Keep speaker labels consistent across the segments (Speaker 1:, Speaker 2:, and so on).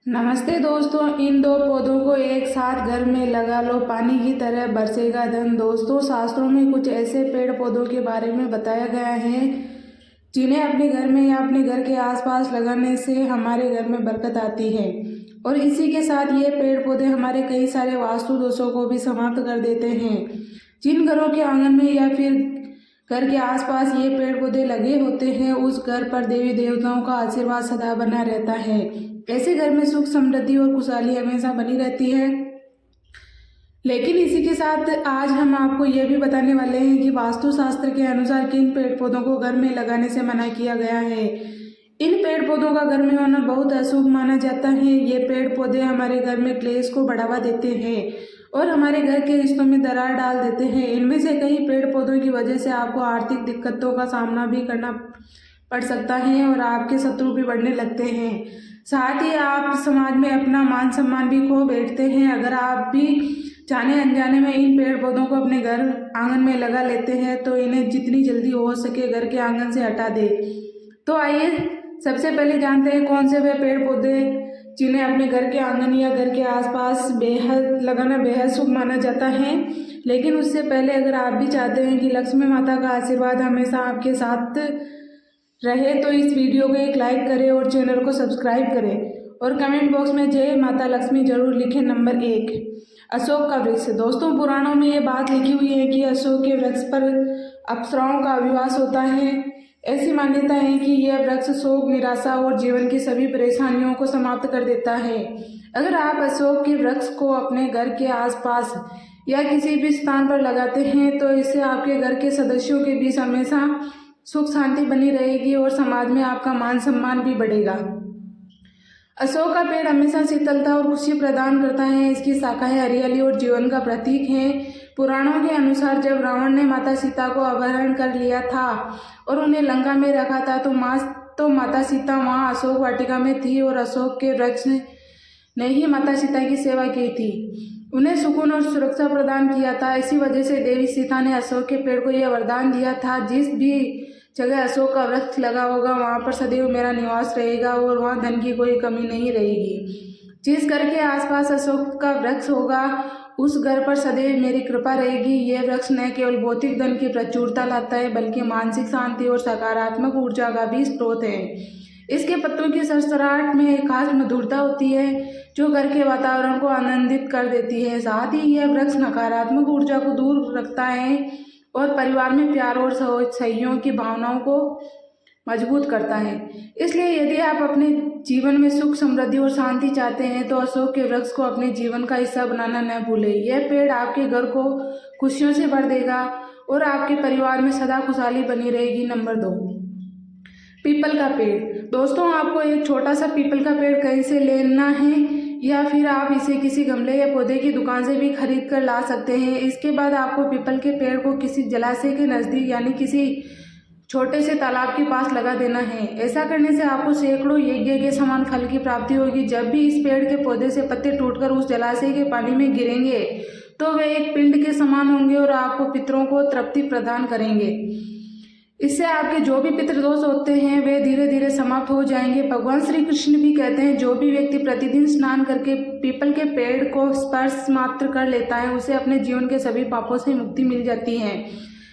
Speaker 1: नमस्ते दोस्तों, इन दो पौधों को एक साथ घर में लगा लो, पानी की तरह बरसेगा धन। दोस्तों, शास्त्रों में कुछ ऐसे पेड़ पौधों के बारे में बताया गया है जिन्हें अपने घर में या अपने घर के आसपास लगाने से हमारे घर में बरकत आती है। और इसी के साथ ये पेड़ पौधे हमारे कई सारे वास्तु दोषों को भी समाप्त कर देते हैं। जिन घरों के आंगन में या फिर घर के आसपास ये पेड़ पौधे लगे होते हैं, उस घर पर देवी देवताओं का आशीर्वाद सदा बना रहता है। ऐसे घर में सुख समृद्धि और खुशहाली हमेशा बनी रहती है। लेकिन इसी के साथ आज हम आपको यह भी बताने वाले हैं कि वास्तुशास्त्र के अनुसार किन पेड़ पौधों को घर में लगाने से मना किया गया है। इन पेड़ पौधों का घर में होना बहुत अशुभ माना जाता है। ये पेड़ पौधे हमारे घर में क्लेश को बढ़ावा देते हैं और हमारे घर के रिश्तों में दरार डाल देते हैं। इनमें से कई पेड़ पौधों की वजह से आपको आर्थिक दिक्कतों का सामना भी करना पड़ सकता है और आपके शत्रु भी बढ़ने लगते हैं। साथ ही आप समाज में अपना मान सम्मान भी खो बैठते हैं। अगर आप भी जाने अनजाने में इन पेड़ पौधों को अपने घर आंगन में लगा लेते हैं तो इन्हें जितनी जल्दी हो सके घर के आंगन से हटा दें। तो आइए सबसे पहले जानते हैं कौन से वे पेड़ पौधे जिन्हें अपने घर के आंगन या घर के आसपास लगाना बेहद शुभ माना जाता है। लेकिन उससे पहले अगर आप भी चाहते हैं कि लक्ष्मी माता का आशीर्वाद हमेशा आपके साथ रहे तो इस वीडियो को एक लाइक करें और चैनल को सब्सक्राइब करें और कमेंट बॉक्स में जय माता लक्ष्मी जरूर लिखें। नंबर 1, अशोक का वृक्ष। दोस्तों, पुराणों में ये बात लिखी हुई है कि अशोक के वृक्ष पर अप्सराओं का विवास होता है। ऐसी मान्यता है कि यह वृक्ष शोक, निराशा और जीवन की सभी परेशानियों को समाप्त कर देता है। अगर आप अशोक के वृक्ष को अपने घर के आसपास या किसी भी स्थान पर लगाते हैं तो इससे आपके घर के सदस्यों के बीच हमेशा सुख शांति बनी रहेगी और समाज में आपका मान सम्मान भी बढ़ेगा। अशोक का पेड़ हमेशा शीतलता और खुशी प्रदान करता है। इसकी शाखाएं हरियाली और जीवन का प्रतीक हैं। पुराणों के अनुसार जब रावण ने माता सीता को अपहरण कर लिया था और उन्हें लंका में रखा था तो माता सीता वहां अशोक वाटिका में थी और अशोक के वृक्ष ने ही माता सीता की सेवा की थी, उन्हें सुकून और सुरक्षा प्रदान किया था। इसी वजह से देवी सीता ने अशोक के पेड़ को यह वरदान दिया था, जिस भी जगह अशोक का वृक्ष लगा होगा वहां पर सदैव मेरा निवास रहेगा और वहां धन की कोई कमी नहीं रहेगी। जिस घर के आसपास अशोक का वृक्ष होगा उस घर पर सदैव मेरी कृपा रहेगी। यह वृक्ष न केवल भौतिक धन की प्रचुरता लाता है बल्कि मानसिक शांति और सकारात्मक ऊर्जा का भी स्रोत है। इसके पत्तों की सरसराहट में एक खास मधुरता होती है जो घर के वातावरण को आनंदित कर देती है। साथ ही यह वृक्ष नकारात्मक ऊर्जा को दूर रखता है और परिवार में प्यार और सहयोग की भावनाओं को मजबूत करता है। इसलिए यदि आप अपने जीवन में सुख समृद्धि और शांति चाहते हैं तो अशोक के वृक्ष को अपने जीवन का हिस्सा बनाना न भूलें। यह पेड़ आपके घर को खुशियों से भर देगा और आपके परिवार में सदा खुशहाली बनी रहेगी। नंबर 2, पीपल का पेड़। दोस्तों, आपको एक छोटा सा पीपल का पेड़ कहीं से लेना है या फिर आप इसे किसी गमले या पौधे की दुकान से भी खरीद कर ला सकते हैं। इसके बाद आपको पीपल के पेड़ को किसी जलाशय के नज़दीक यानी किसी छोटे से तालाब के पास लगा देना है। ऐसा करने से आपको सैकड़ों यज्ञ के समान फल की प्राप्ति होगी। जब भी इस पेड़ के पौधे से पत्ते टूटकर उस जलाशय के पानी में गिरेंगे तो वे एक पिंड के समान होंगे और आपको पितरों को तृप्ति प्रदान करेंगे। इससे आपके जो भी पितृदोष होते हैं वे धीरे धीरे समाप्त हो जाएंगे। भगवान श्री कृष्ण भी कहते हैं जो भी व्यक्ति प्रतिदिन स्नान करके पीपल के पेड़ को स्पर्श मात्र कर लेता है उसे अपने जीवन के सभी पापों से मुक्ति मिल जाती है।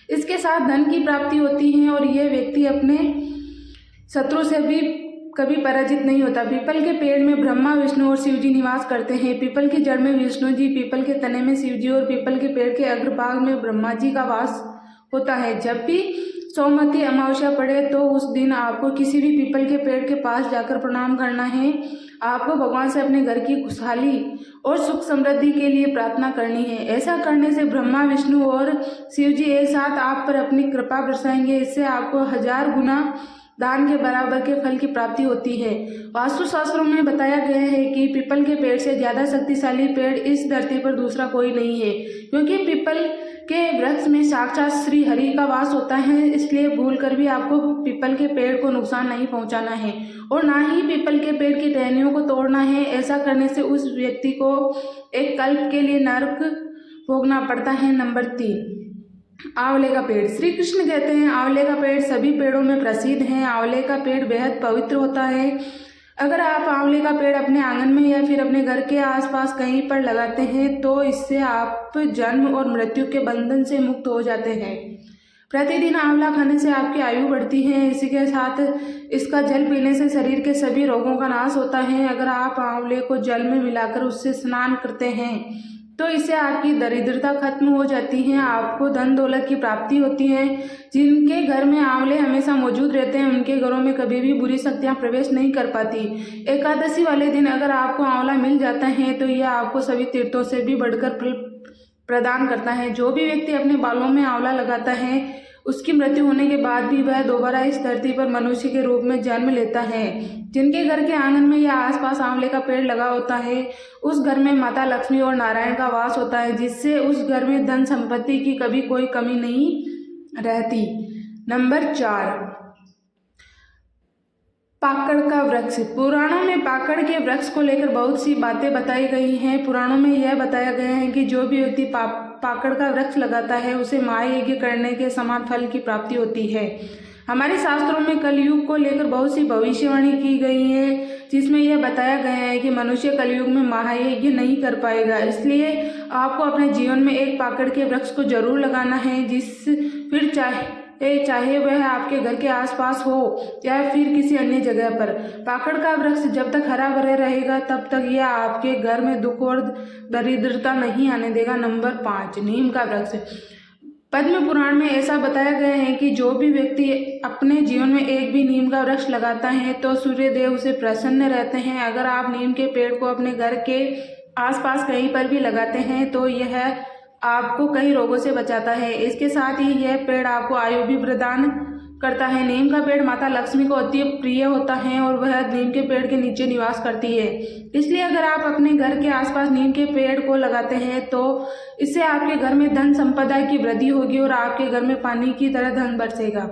Speaker 1: इसके साथ धन की प्राप्ति होती है और यह व्यक्ति अपने शत्रु से भी कभी पराजित नहीं होता। पीपल के पेड़ में ब्रह्मा, विष्णु और शिव जी निवास करते हैं। पीपल की जड़ में विष्णु जी, पीपल के तने में शिव जी और पीपल के पेड़ के अग्रभाग में ब्रह्मा जी का वास होता है। जब भी सोमवती अमावस्या पड़े तो उस दिन आपको किसी भी पीपल के पेड़ के पास जाकर प्रणाम करना है। आपको भगवान से अपने घर की खुशहाली और सुख समृद्धि के लिए प्रार्थना करनी है। ऐसा करने से ब्रह्मा, विष्णु और शिव जी एक साथ आप पर अपनी कृपा बरसाएंगे। इससे आपको 1000 गुना दान के बराबर के फल की प्राप्ति होती है। वास्तुशास्त्रों में बताया गया है कि पीपल के पेड़ से ज्यादा शक्तिशाली पेड़ इस धरती पर दूसरा कोई नहीं है, क्योंकि पीपल के वृक्ष में साक्षात श्री हरि का वास होता है। इसलिए भूलकर भी आपको पीपल के पेड़ को नुकसान नहीं पहुंचाना है और ना ही पीपल के पेड़ की टहनियों को तोड़ना है। ऐसा करने से उस व्यक्ति को एक कल्प के लिए नरक भोगना पड़ता है। नंबर 3, आंवले का पेड़। श्री कृष्ण कहते हैं आंवले का पेड़ सभी पेड़ों में प्रसिद्ध है। आंवले का पेड़ बेहद पवित्र होता है। अगर आप आंवले का पेड़ अपने आंगन में या फिर अपने घर के आसपास कहीं पर लगाते हैं तो इससे आप जन्म और मृत्यु के बंधन से मुक्त हो जाते हैं। प्रतिदिन आंवला खाने से आपकी आयु बढ़ती है। इसी के साथ इसका जल पीने से शरीर के सभी रोगों का नाश होता है। अगर आप आंवले को जल में मिलाकर उससे स्नान करते हैं तो इससे आपकी दरिद्रता खत्म हो जाती है, आपको धन दौलत की प्राप्ति होती है। जिनके घर में आंवले हमेशा मौजूद रहते हैं उनके घरों में कभी भी बुरी शक्तियां प्रवेश नहीं कर पाती। एकादशी वाले दिन अगर आपको आंवला मिल जाता है तो यह आपको सभी तीर्थों से भी बढ़कर फल प्रदान करता है। जो भी व्यक्ति अपने बालों में आंवला लगाता है उसकी मृत्यु होने के बाद भी वह दोबारा इस धरती पर मनुष्य के रूप में जन्म लेता है। जिनके घर के आंगन में या आसपास आंवले का पेड़ लगा होता है उस घर में माता लक्ष्मी और नारायण का वास होता है, जिससे उस घर में धन संपत्ति की कभी कोई कमी नहीं रहती। नंबर 4, पाकड़ का वृक्ष। पुराणों में पाकड़ के वृक्ष को लेकर बहुत सी बातें बताई गई हैं। पुराणों में यह बताया गया है कि जो भी व्यक्ति पाकड़ का वृक्ष लगाता है उसे महायज्ञ करने के समान फल की प्राप्ति होती है। हमारे शास्त्रों में कलयुग को लेकर बहुत सी भविष्यवाणी की गई है, जिसमें यह बताया गया है कि मनुष्य कलयुग में महायज्ञ नहीं कर पाएगा। इसलिए आपको अपने जीवन में एक पाकड़ के वृक्ष को जरूर लगाना है, फिर चाहे वह आपके घर के आसपास हो या फिर किसी अन्य जगह पर। पाकड़ का वृक्ष जब तक हरा भरा रहेगा तब तक यह आपके घर में दुख और दरिद्रता नहीं आने देगा। नंबर 5, नीम का वृक्ष। पद्म पुराण में ऐसा बताया गया है कि जो भी व्यक्ति अपने जीवन में एक भी नीम का वृक्ष लगाता है तो सूर्यदेव उसे प्रसन्न रहते हैं। अगर आप नीम के पेड़ को अपने घर के आसपास कहीं पर भी लगाते हैं तो यह आपको कई रोगों से बचाता है। इसके साथ ही यह पेड़ आपको आयु भी प्रदान करता है। नीम का पेड़ माता लक्ष्मी को अति प्रिय होता है और वह नीम के पेड़ के नीचे निवास करती है। इसलिए अगर आप अपने घर के आसपास नीम के पेड़ को लगाते हैं तो इससे आपके घर में धन संपदा की वृद्धि होगी और आपके घर में पानी की तरह धन बरसेगा।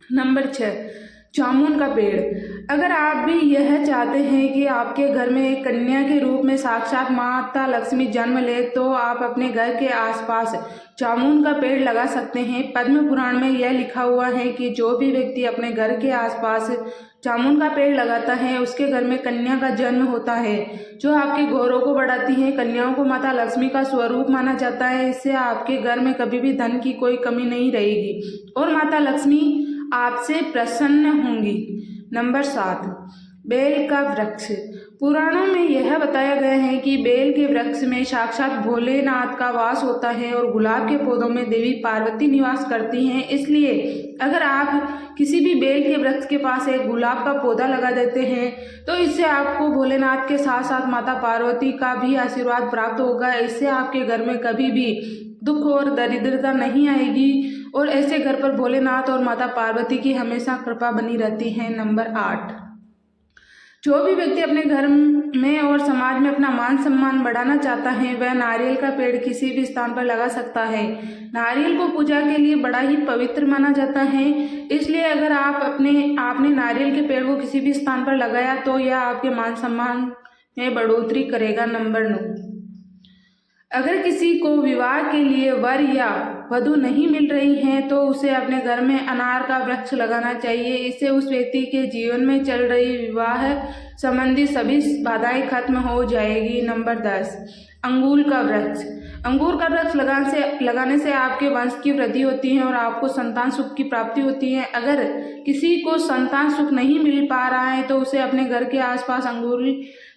Speaker 1: नंबर 6, जामुन का पेड़। अगर आप भी यह चाहते हैं कि आपके घर में एक कन्या के रूप में साक्षात माता लक्ष्मी जन्म ले तो आप अपने घर के आसपास जामुन का पेड़ लगा सकते हैं। पद्म पुराण में यह लिखा हुआ है कि जो भी व्यक्ति अपने घर के आसपास जामुन का पेड़ लगाता है उसके घर में कन्या का जन्म होता है, जो आपके गौरव को बढ़ाती है। कन्याओं को माता लक्ष्मी का स्वरूप माना जाता है। इससे आपके घर में कभी भी धन की कोई कमी नहीं रहेगी और माता लक्ष्मी आपसे प्रसन्न होंगी। नंबर 7, बेल का वृक्ष। पुराणों में यह बताया गया है कि बेल के वृक्ष में साक्षात भोलेनाथ का वास होता है और गुलाब के पौधों में देवी पार्वती निवास करती हैं। इसलिए अगर आप किसी भी बेल के वृक्ष के पास एक गुलाब का पौधा लगा देते हैं तो इससे आपको भोलेनाथ के साथ साथ माता पार्वती का भी आशीर्वाद प्राप्त होगा। इससे आपके घर में कभी भी दुख और दरिद्रता नहीं आएगी और ऐसे घर पर भोलेनाथ और माता पार्वती की हमेशा कृपा बनी रहती है। नंबर 8, जो भी व्यक्ति अपने घर में और समाज में अपना मान सम्मान बढ़ाना चाहता है वह नारियल का पेड़ किसी भी स्थान पर लगा सकता है। नारियल को पूजा के लिए बड़ा ही पवित्र माना जाता है। इसलिए अगर आपने नारियल के पेड़ को किसी भी स्थान पर लगाया तो यह आपके मान सम्मान में बढ़ोतरी करेगा। नंबर 9, अगर किसी को विवाह के लिए वर या वधू नहीं मिल रही है तो उसे अपने घर में अनार का वृक्ष लगाना चाहिए। इससे उस व्यक्ति के जीवन में चल रही विवाह संबंधी सभी बाधाएं खत्म हो जाएगी। नंबर 10, अंगूर का वृक्ष। अंगूर का वृक्ष लगाने से आपके वंश की वृद्धि होती है और आपको संतान सुख की प्राप्ति होती है। अगर किसी को संतान सुख नहीं मिल पा रहा है तो उसे अपने घर के आसपास अंगूर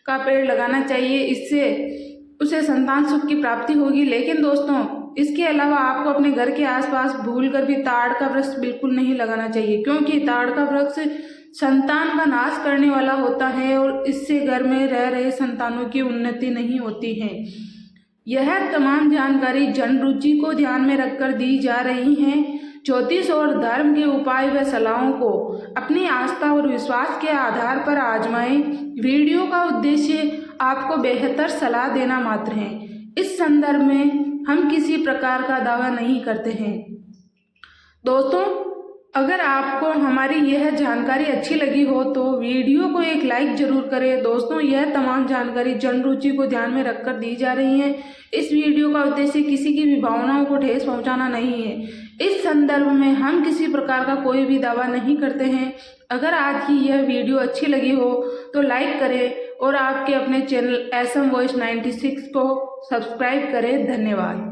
Speaker 1: का पेड़ लगाना चाहिए, इससे उसे संतान सुख की प्राप्ति होगी। लेकिन दोस्तों, इसके अलावा आपको अपने घर के आसपास भूलकर भी ताड़ का वृक्ष बिल्कुल नहीं लगाना चाहिए, क्योंकि ताड़ का वृक्ष संतान का नाश करने वाला होता है और इससे घर में रह रहे संतानों की उन्नति नहीं होती है। यह तमाम जानकारी जन रुचि को ध्यान में रखकर दी जा रही है। ज्योतिष और धर्म के उपाय व सलाहों को अपनी आस्था और विश्वास के आधार पर आजमाएं। वीडियो का उद्देश्य आपको बेहतर सलाह देना मात्र है। इस संदर्भ में हम किसी प्रकार का दावा नहीं करते हैं। दोस्तों, अगर आपको हमारी यह जानकारी अच्छी लगी हो तो वीडियो को एक लाइक जरूर करें। दोस्तों, यह तमाम जानकारी जन रुचि को ध्यान में रखकर दी जा रही है। इस वीडियो का उद्देश्य किसी की भी भावनाओं को ठेस पहुंचाना नहीं है। इस संदर्भ में हम किसी प्रकार का कोई भी दावा नहीं करते हैं। अगर आज की यह वीडियो अच्छी लगी हो तो लाइक करें और आपके अपने चैनल SM वॉइस 96 को सब्सक्राइब करें। धन्यवाद।